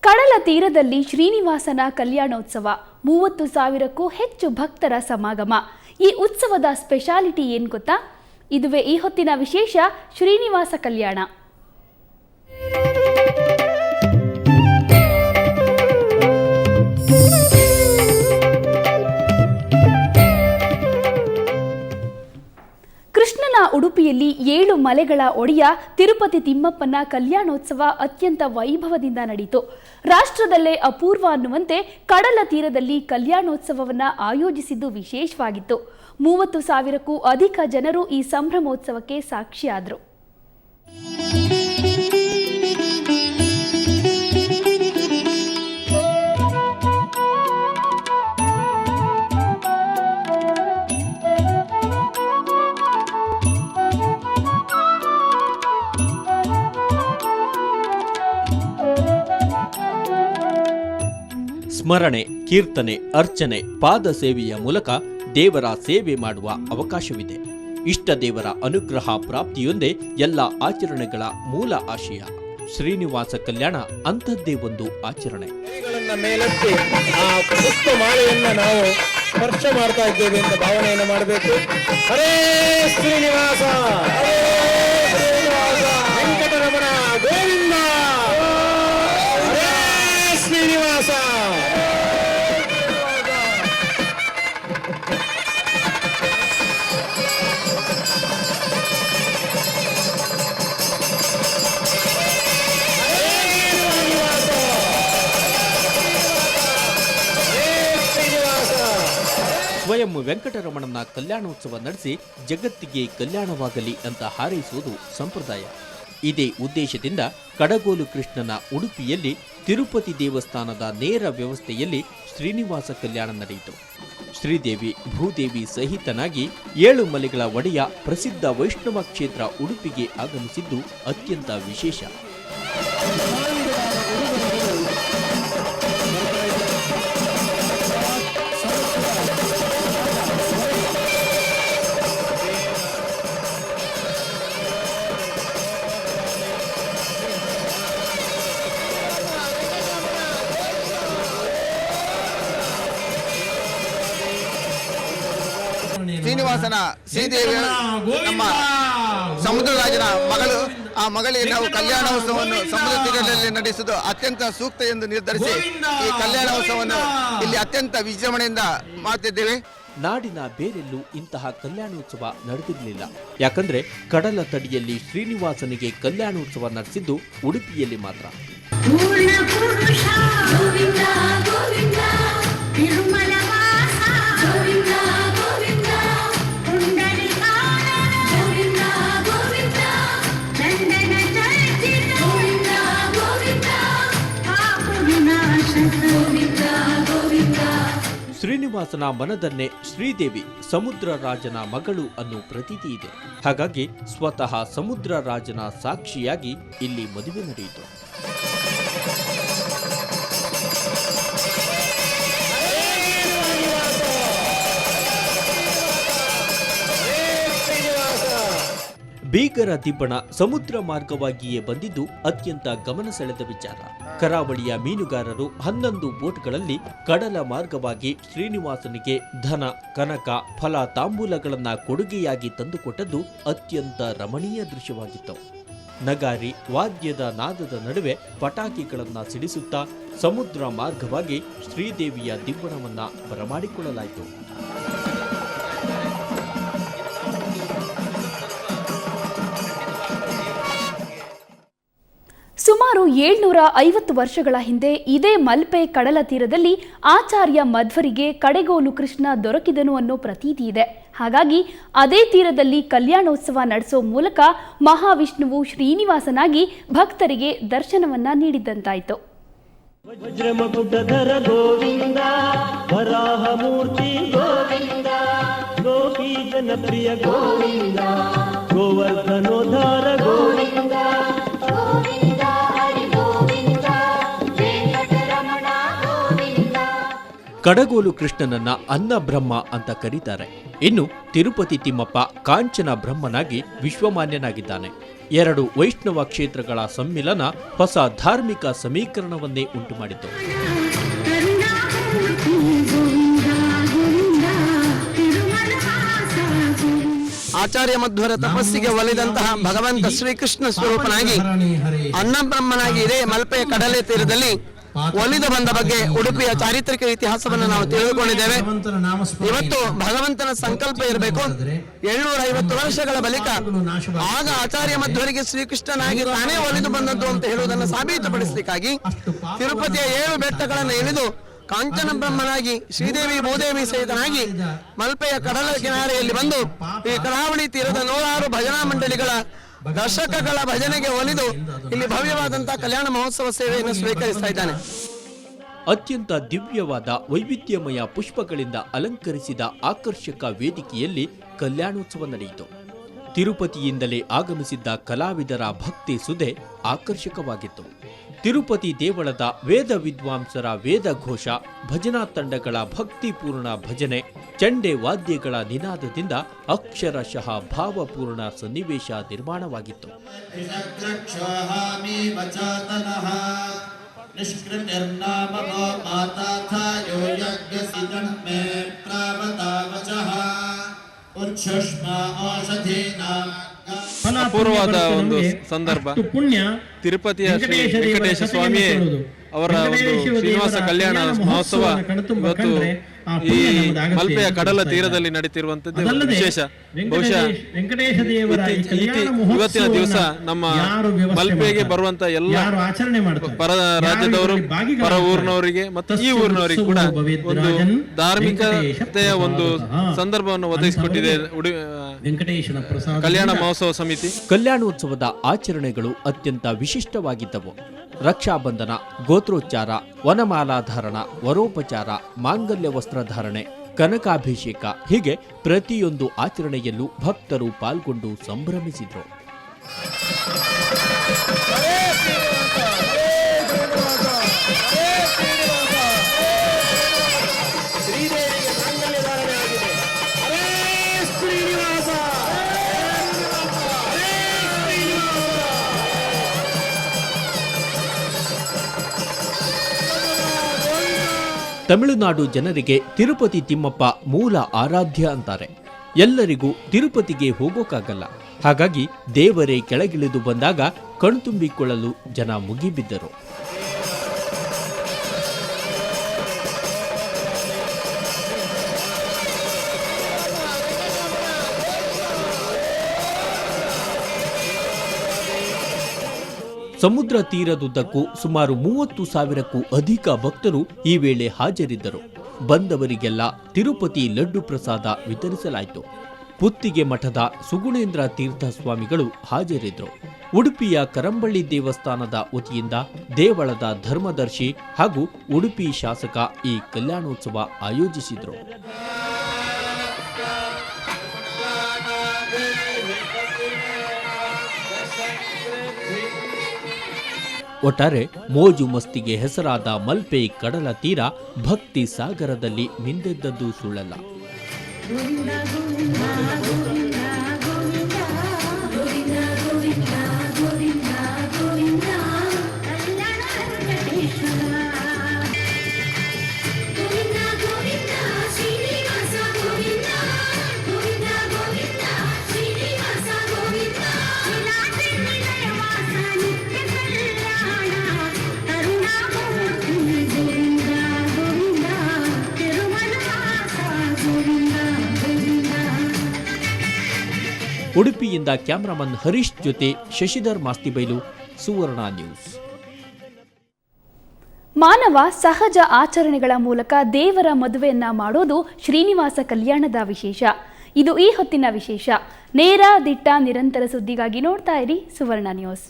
ಕಡಲ ತೀರದಲ್ಲಿ ಶ್ರೀನಿವಾಸನ ಕಲ್ಯಾಣೋತ್ಸವ, 30,000ಕ್ಕೂ ಹೆಚ್ಚು ಭಕ್ತರ ಸಮಾಗಮ. ಈ ಉತ್ಸವದ ಸ್ಪೆಷಾಲಿಟಿ ಏನು ಗೊತ್ತಾ? ಇದುವೇ ಈ ಹೊತ್ತಿನ ವಿಶೇಷ ಶ್ರೀನಿವಾಸ ಕಲ್ಯಾಣ. ಕೃಷ್ಣನ ಉಡುಪಿಯಲ್ಲಿ 7 ಮಲೆಗಳ ಒಡೆಯ ತಿರುಪತಿ ತಿಮ್ಮಪ್ಪನ ಕಲ್ಯಾಣೋತ್ಸವ ಅತ್ಯಂತ ವೈಭವದಿಂದ ನಡೆಯಿತು. ರಾಷ್ಟ್ರದಲ್ಲೇ ಅಪೂರ್ವ ಅನ್ನುವಂತೆ ಕಡಲ ತೀರದಲ್ಲಿ ಕಲ್ಯಾಣೋತ್ಸವವನ್ನು ಆಯೋಜಿಸಿದ್ದು ವಿಶೇಷವಾಗಿತ್ತು. 30,000ಕ್ಕೂ ಅಧಿಕ ಜನರು ಈ ಸಂಭ್ರಮೋತ್ಸವಕ್ಕೆ ಸಾಕ್ಷಿಯಾದರು. ಸ್ಮರಣೆ, ಕೀರ್ತನೆ, ಅರ್ಚನೆ, ಪಾದ ಸೇವೆಯ ಮೂಲಕ ದೇವರ ಸೇವೆ ಮಾಡುವ ಅವಕಾಶವಿದೆ. ಇಷ್ಟ ದೇವರ ಅನುಗ್ರಹ ಪ್ರಾಪ್ತಿಯೊಂದೇ ಎಲ್ಲ ಆಚರಣೆಗಳ ಮೂಲ ಆಶಯ. ಶ್ರೀನಿವಾಸ ಕಲ್ಯಾಣ ಅಂಥದ್ದೇ ಒಂದು ಆಚರಣೆ. ಮೇಲೆತ್ತಿ ಆ ಪುಷ್ಪ ಮಾಲೆಯನ್ನ ನಾವು ಸ್ಪರ್ಶ ಮಾಡ್ತಾ ಇದ್ದೇವೆ ಅಂತ ಭಾವನೆಯನ್ನು ಮಾಡಬೇಕು. ಹರೇ ಶ್ರೀನಿವಾಸ, ಹರೇ ಶ್ರೀನಿವಾಸ, ವೆಂಕಟರಮಣ ಗೋವಿಂದ, ಹರೇ ಶ್ರೀನಿವಾಸ. ಸ್ವಯಂ ವೆಂಕಟರಮಣನ ಕಲ್ಯಾಣೋತ್ಸವ ನಡೆಸಿ ಜಗತ್ತಿಗೆ ಕಲ್ಯಾಣವಾಗಲಿ ಅಂತ ಹಾರೈಸುವುದು ಸಂಪ್ರದಾಯ. ಇದೇ ಉದ್ದೇಶದಿಂದ ಕಡಗೋಲು ಕೃಷ್ಣನ ಉಡುಪಿಯಲ್ಲಿ ತಿರುಪತಿ ದೇವಸ್ಥಾನದ ನೇರ ವ್ಯವಸ್ಥೆಯಲ್ಲಿ ಶ್ರೀನಿವಾಸ ಕಲ್ಯಾಣ ನಡೆಯಿತು. ಶ್ರೀದೇವಿ, ಭೂದೇವಿ ಸಹಿತನಾಗಿ 7 ಮಲೆಗಳ ಒಡೆಯ ಪ್ರಸಿದ್ಧ ವೈಷ್ಣವ ಕ್ಷೇತ್ರ ಉಡುಪಿಗೆ ಆಗಮಿಸಿದ್ದು ಅತ್ಯಂತ ವಿಶೇಷ. ಶ್ರೀನಿವಾಸನ ಶ್ರೀದೇವಿ ನಮ್ಮ ಸಮುದ್ರರಾಜನ ಮಗಳು, ಆ ಮಗಳಿಗೆ ನಾವು ಕಲ್ಯಾಣೋತ್ಸವವನ್ನು ಸಮುದ್ರ ತೀರದಲ್ಲಿ ನಡೆಸುವುದು ಅತ್ಯಂತ ಸೂಕ್ತ ಎಂದು ನಿರ್ಧರಿಸಿ ಈ ಕಲ್ಯಾಣೋತ್ಸವವನ್ನು ಇಲ್ಲಿ ಅತ್ಯಂತ ವಿಜೃಂಭಣೆಯಿಂದ ಮಾಡುತ್ತಿದ್ದೇವೆ. ನಾಡಿನ ಬೇರೆಲ್ಲೂ ಇಂತಹ ಕಲ್ಯಾಣೋತ್ಸವ ನಡೆದಿರಲಿಲ್ಲ. ಯಾಕಂದ್ರೆ ಕಡಲ ತಡಿಯಲ್ಲಿ ಶ್ರೀನಿವಾಸನಿಗೆ ಕಲ್ಯಾಣೋತ್ಸವ ನಡೆಸಿದ್ದು ಉಡುಪಿಯಲ್ಲಿ ಮಾತ್ರ. ಶ್ರೀನಿವಾಸನ ಮನದನ್ನೇ ಶ್ರೀದೇವಿ ಸಮುದ್ರ ರಾಜನ ಮಗಳು ಅನ್ನೋ ಪ್ರತೀತಿ ಇದೆ. ಹಾಗಾಗಿ ಸ್ವತಃ ಸಮುದ್ರ ರಾಜನ ಸಾಕ್ಷಿಯಾಗಿ ಇಲ್ಲಿ ಮದುವೆ ನಡೆಯಿತು. ಭೀಕರ ದಿಬ್ಬಣ ಸಮುದ್ರ ಮಾರ್ಗವಾಗಿಯೇ ಬಂದಿದ್ದು ಅತ್ಯಂತ ಗಮನ ಸೆಳೆದ ವಿಚಾರ. ಕರಾವಳಿಯ ಮೀನುಗಾರರು 11 ಬೋಟ್ಗಳಲ್ಲಿ ಕಡಲ ಮಾರ್ಗವಾಗಿ ಶ್ರೀನಿವಾಸನಿಗೆ ಧನ, ಕನಕ, ಫಲ, ತಾಂಬೂಲಗಳನ್ನ ಕೊಡುಗೆಯಾಗಿ ತಂದುಕೊಟ್ಟದ್ದು ಅತ್ಯಂತ ರಮಣೀಯ ದೃಶ್ಯವಾಗಿತ್ತು. ನಗಾರಿ ವಾದ್ಯದ ನಾದದ ನಡುವೆ ಪಟಾಕಿಗಳನ್ನ ಸಿಡಿಸುತ್ತಾ ಸಮುದ್ರ ಮಾರ್ಗವಾಗಿ ಶ್ರೀದೇವಿಯ ದಿಬ್ಬಣವನ್ನ ಬರಮಾಡಿಕೊಳ್ಳಲಾಯಿತು. ಸುಮಾರು 750 ವರ್ಷಗಳ ಹಿಂದೆ ಇದೇ ಮಲ್ಪೆ ಕಡಲ ತೀರದಲ್ಲಿ ಆಚಾರ್ಯ ಮಧ್ವರಿಗೆ ಕಡೆಗೋಲು ಕೃಷ್ಣ ದೊರಕಿದನು ಅನ್ನೋ ಪ್ರತೀತಿ ಇದೆ. ಹಾಗಾಗಿ ಅದೇ ತೀರದಲ್ಲಿ ಕಲ್ಯಾಣೋತ್ಸವ ನಡೆಸೋ ಮೂಲಕ ಮಹಾವಿಷ್ಣುವು ಶ್ರೀನಿವಾಸನಾಗಿ ಭಕ್ತರಿಗೆ ದರ್ಶನವನ್ನ ನೀಡಿದಂತಾಯಿತು. ವಜ್ರಮಕುಟಧರ ಗೋವಿಂದ, ವರಾಹ ಮೂರ್ತಿ ಗೋವಿಂದ, ಗೋಪಿ ಜನಪ್ರಿಯ ಗೋವಿಂದ, ಗೋವರ್ಧನೋದ್ಧಾರ ಗೋವಿಂದ, ಕಡಗೋಲು ಕೃಷ್ಣನನ್ನ ಅನ್ನ ಬ್ರಹ್ಮ ಅಂತ ಕರೀತಾರೆ. ಇನ್ನು ತಿರುಪತಿ ತಿಮ್ಮಪ್ಪ ಕಾಂಚನ ಬ್ರಹ್ಮನಾಗಿ ವಿಶ್ವಮಾನ್ಯನಾಗಿದ್ದಾನೆ. 2 ವೈಷ್ಣವ ಕ್ಷೇತ್ರಗಳ ಸಮ್ಮಿಲನ ಹೊಸ ಧಾರ್ಮಿಕ ಸಮೀಕರಣವನ್ನೇ ಉಂಟುಮಾಡಿತು. ಆಚಾರ್ಯ ಮಧ್ವರ ತಪಸ್ಸಿಗೆ ಒಲಿದಂತಹ ಭಗವಂತ ಶ್ರೀಕೃಷ್ಣ ಸ್ವರೂಪನಾಗಿ ಅನ್ನಬ್ರಹ್ಮನಾಗಿ ಇದೇ ಮಲ್ಪೆಯ ಕಡಲೆ ತೀರದಲ್ಲಿ ಒಲಿದು ಬಂದ ಬಗ್ಗೆ ಉಡುಪಿಯ ಚಾರಿತ್ರಿಕ ಇತಿಹಾಸವನ್ನು ನಾವು ತಿಳಿದುಕೊಂಡಿದ್ದೇವೆ. ಇವತ್ತು ಭಗವಂತನ ಸಂಕಲ್ಪ ಇರಬೇಕು. 750 ವರ್ಷಗಳ ಬಳಿಕ ಆಗ ಆಚಾರ್ಯ ಮಧ್ವರಿಗೆ ಶ್ರೀಕೃಷ್ಣನಾಗಿ ತಾನೇ ಒಲಿದು ಬಂದದ್ದು ಅಂತ ಹೇಳುವುದನ್ನು ಸಾಬೀತುಪಡಿಸಲಿಕ್ಕಾಗಿ ತಿರುಪತಿಯ 7 ಬೆಟ್ಟಗಳನ್ನು ಇಳಿದು ಕಾಂಚನ ಬ್ರಹ್ಮನಾಗಿ ಶ್ರೀದೇವಿ ಭೂದೇವಿ ಸಹಿತನಾಗಿ ಮಲ್ಪೆಯ ಕಡಲ ಕಿನಾರೆಯಲ್ಲಿ ಬಂದು ಈ ಕರಾವಳಿ ತೀರದ 106 ಭಜನಾ ಮಂಡಳಿಗಳ ದರ್ಶಕಗಳ ಭಜನೆಗೆ ಒಲಿದು ಇಲ್ಲಿ ಭವ್ಯವಾದಂತಹ ಕಲ್ಯಾಣ ಮಹೋತ್ಸವ ಸೇವೆಯನ್ನು ಸ್ವೀಕರಿಸ್ತಾ ಇದ್ದಾನೆ. ಅತ್ಯಂತ ದಿವ್ಯವಾದ ವೈವಿಧ್ಯಮಯ ಪುಷ್ಪಗಳಿಂದ ಅಲಂಕರಿಸಿದ ಆಕರ್ಷಕ ವೇದಿಕೆಯಲ್ಲಿ ಕಲ್ಯಾಣೋತ್ಸವ ನಡೆಯಿತು. ತಿರುಪತಿಯಿಂದಲೇ ಆಗಮಿಸಿದ್ದ ಕಲಾವಿದರ ಭಕ್ತಿ ಸುದೆ ಆಕರ್ಷಕವಾಗಿತ್ತು. ತಿರುಪತಿ ದೇವಳದ ವೇದ ವಿದ್ವಾಂಸರ ವೇದ ಘೋಷ, ಭಜನಾ ತಂಡಗಳ ಭಕ್ತಿಪೂರ್ಣ ಭಜನೆ, ಚಂಡೆ ವಾದ್ಯಗಳ ನಿನಾದದಿಂದ ಅಕ್ಷರಶಃ ಭಾವಪೂರ್ಣ ಸನ್ನಿವೇಶ ನಿರ್ಮಾಣವಾಗಿತ್ತು. ಅಪೂರ್ವವಾದ ಒಂದು ಸಂದರ್ಭ. ತಿರುಪತಿಯ ಶ್ರೀ ವೆಂಕಟೇಶ ಸ್ವಾಮಿಯೇ ಅವರ ಒಂದು ಶ್ರೀನಿವಾಸ ಕಲ್ಯಾಣ ಮಹೋತ್ಸವ ಇವತ್ತು ಈ ಮಲ್ಪೆಯ ಕಡಲ ತೀರದಲ್ಲಿ ನಡೀತಿರುವಂತದ್ದು ವಿಶೇಷ. ಬಹುಶಃ ಇವತ್ತಿನ ದಿವಸ ನಮ್ಮ ಮಲ್ಪೆಗೆ ಬರುವಂತ ಎಲ್ಲ ಪರ ರಾಜ್ಯದವರು, ಪರ ಊರಿನವರಿಗೆ ಮತ್ತು ಈ ಊರಿನವರಿಗೆ ಕೂಡ ಒಂದು ಧಾರ್ಮಿಕತೆಯ ಒಂದು ಸಂದರ್ಭವನ್ನು ಒದಗಿಸಿಕೊಟ್ಟಿದೆ ಕಲ್ಯಾಣ ಮಹೋತ್ಸವ ಸಮಿತಿ. ಕಲ್ಯಾಣೋತ್ಸವದ ಆಚರಣೆಗಳು ಅತ್ಯಂತ ವಿಶಿಷ್ಟವಾಗಿದ್ದವು. ರಕ್ಷಾಬಂಧನ, ಗೋತ್ರೋಚ್ಚಾರ, ವನಮಾಲಾಧಾರಣ, ವರೋಪಚಾರ, ಮಾಂಗಲ್ಯ ವಸ್ತ್ರಧಾರಣೆ, ಕನಕಾಭಿಷೇಕ ಹೀಗೆ ಪ್ರತಿಯೊಂದು ಆಚರಣೆಯಲ್ಲೂ ಭಕ್ತರು ಪಾಲ್ಗೊಂಡು ಸಂಭ್ರಮಿಸಿದ್ರು. ತಮಿಳುನಾಡು ಜನರಿಗೆ ತಿರುಪತಿ ತಿಮ್ಮಪ್ಪ ಮೂಲ ಆರಾಧ್ಯ ಅಂತಾರೆ. ಎಲ್ಲರಿಗೂ ತಿರುಪತಿಗೆ ಹೋಗೋಕ್ಕಾಗಲ್ಲ. ಹಾಗಾಗಿ ದೇವರೇ ಕೆಳಗಿಳಿದು ಬಂದಾಗ ಕಣ್ತುಂಬಿಕೊಳ್ಳಲು ಜನ ಮುಗಿಬಿದ್ದರು. ಸಮುದ್ರ ತೀರದುದ್ದಕ್ಕೂ ಸುಮಾರು 30,000ಕ್ಕೂ ಅಧಿಕ ಭಕ್ತರು ಈ ವೇಳೆ ಹಾಜರಿದ್ದರು. ಬಂದವರಿಗೆಲ್ಲ ತಿರುಪತಿ ಲಡ್ಡು ಪ್ರಸಾದ ವಿತರಿಸಲಾಯಿತು. ಪುತ್ತಿಗೆ ಮಠದ ಸುಗುಣೇಂದ್ರ ತೀರ್ಥ ಸ್ವಾಮಿಗಳು ಹಾಜರಿದ್ದರು. ಉಡುಪಿಯ ಕರಂಬಳ್ಳಿ ದೇವಸ್ಥಾನದ ವತಿಯಿಂದ ದೇವಳದ ಧರ್ಮದರ್ಶಿ ಹಾಗೂ ಉಡುಪಿ ಶಾಸಕ ಈ ಕಲ್ಯಾಣೋತ್ಸವ ಆಯೋಜಿಸಿದರು. ಒಟ್ಟಾರೆ ಮೋಜು ಮಸ್ತಿಗೆ ಹೆಸರಾದ ಮಲ್ಪೆ ಕಡಲ ತೀರ ಭಕ್ತಿ ಸಾಗರದಲ್ಲಿ ಮಿಂದೆದ್ದದ್ದು ಸುಳ್ಳಲ್ಲ. ಉಡುಪಿಯಿಂದ ಕ್ಯಾಮರಾಮನ್ ಹರೀಶ್ ಜೊತೆ ಶಶಿಧರ್ ಮಾಸ್ತಿಬೈಲು, ಸುವರ್ಣ ನ್ಯೂಸ್. ಮಾನವ ಸಹಜ ಆಚರಣೆಗಳ ಮೂಲಕ ದೇವರ ಮದುವೆಯನ್ನ ಮಾಡೋದು ಶ್ರೀನಿವಾಸ ಕಲ್ಯಾಣದ ವಿಶೇಷ. ಇದು ಈ ಹೊತ್ತಿನ ವಿಶೇಷ. ನೇರ, ದಿಟ್ಟ, ನಿರಂತರ ಸುದ್ದಿಗಾಗಿ ನೋಡ್ತಾ ಇರಿ ಸುವರ್ಣ ನ್ಯೂಸ್.